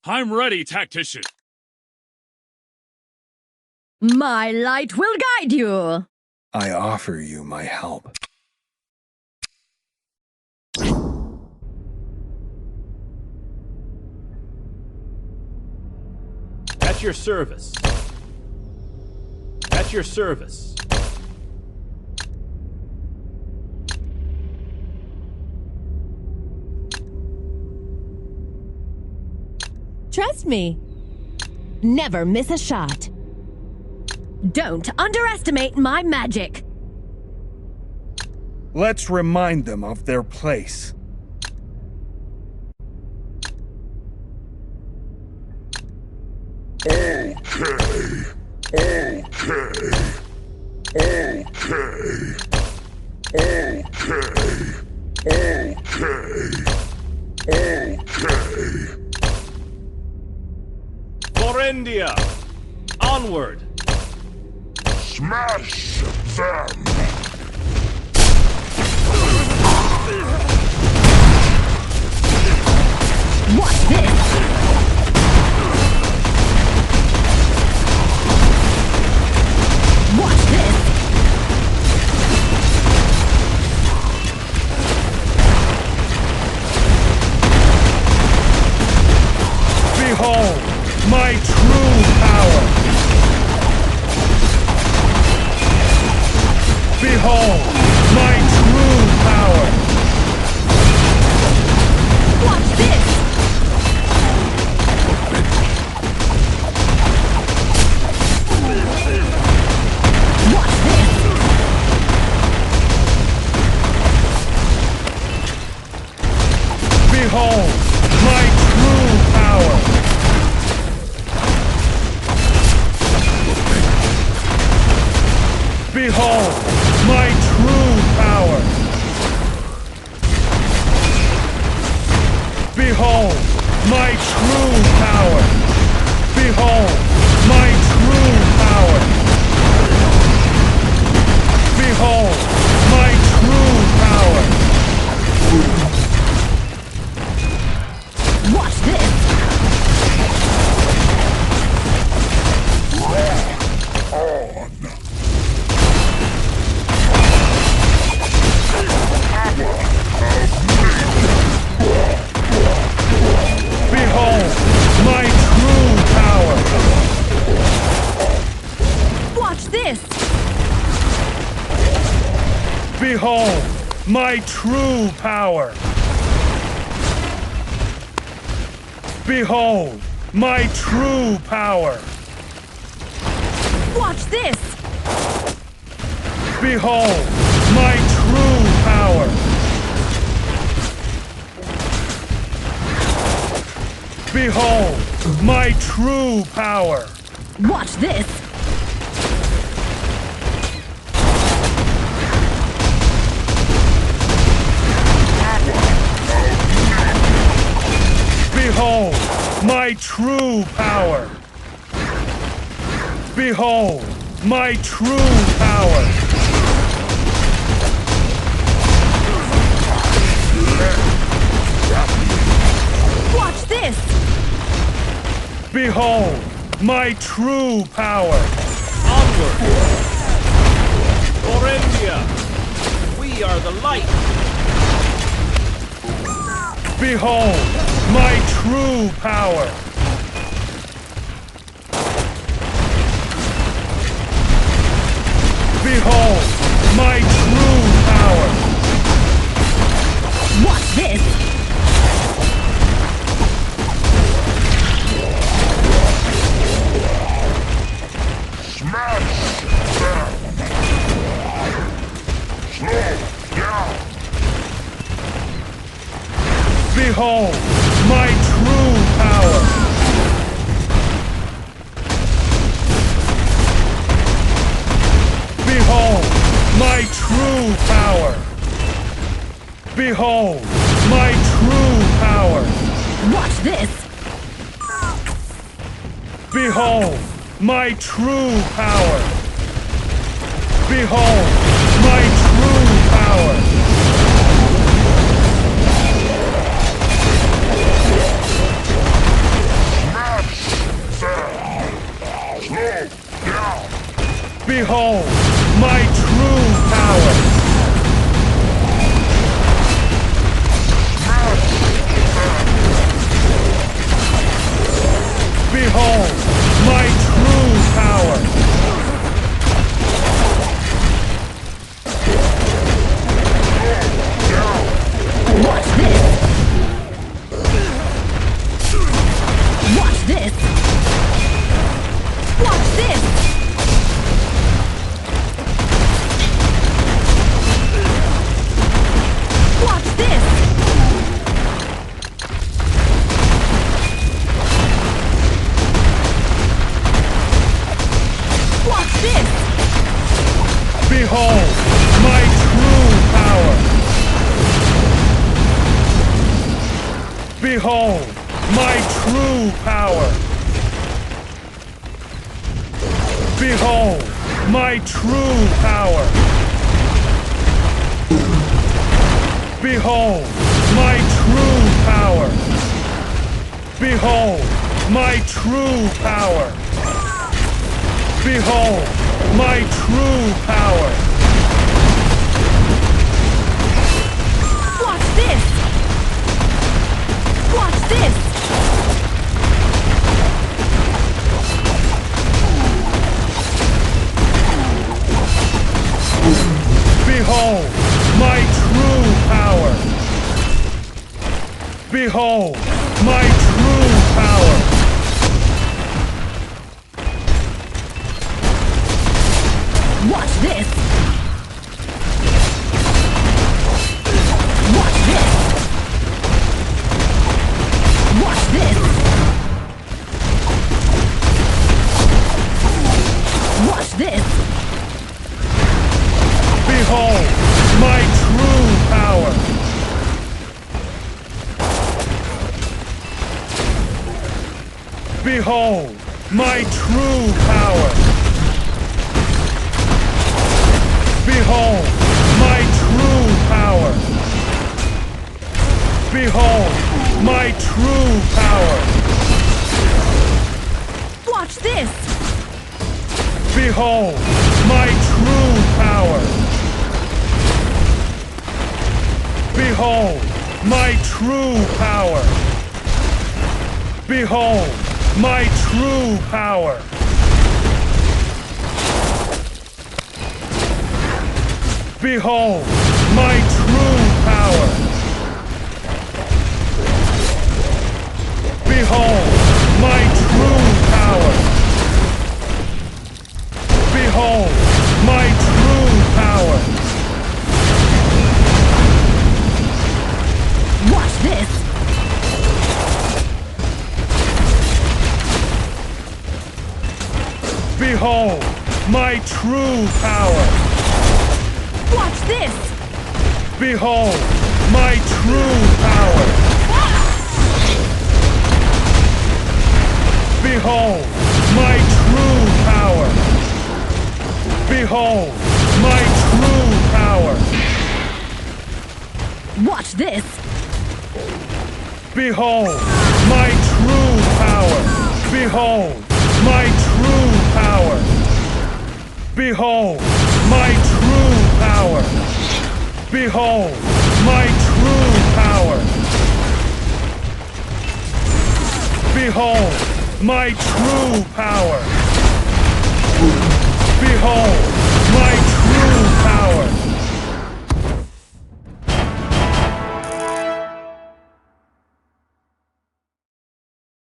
I'm ready, tactician. My light will guide you. I offer you my help. At your service. At your service. Trust me. Never miss a shot. Don't underestimate my magic. Let's remind them of their place. Okay. Okay. Okay. Okay. Okay. Okay. Florendia! Onward! Smash them! Watch this! Watch this! Behold, my true power! Behold, my true power! Watch this! Watch this! Behold, my true power! Behold, my true power! Behold, my true power! Behold, my true power! Behold, my true power! Watch this! Behold, my true power! Watch this! Behold, my true power! Behold, my true power! Watch this! Behold, my true power! Behold, my true power! Watch this! Behold, my true power! Behold, my true power! Watch this! Behold, my true power! Onward! Florendia! We are the light! Behold, my true power! Behold, my true power! Watch this! Smash them! Slow down! Behold, my true power! Behold, my true power! Behold, my true power! Watch this! Behold, my true power! Behold, my true power! Behold my true power. Behold my true power. Watch this. Watch this. Watch this. Watch this. Watch this. Behold my true power. Behold my true power. Behold my true power. Behold my true power. Behold my true power. Behold my true power. Watch this. Watch this. Behold my true power. Behold my true power. Watch this. Watch this. Watch this. Watch this. Behold my true power. Behold my true power. Behold my true power. Behold my true power. Watch this. Behold my true power. Behold my true power. Behold my true power. Behold my true power. Behold my true power. Behold my true power. Watch this. Behold my true power. Watch this. Behold my true power. Behold my true power. Behold my true power. Watch this. Behold my true power. Behold my true power. Behold my true power. Behold my true power. Behold my true power. Behold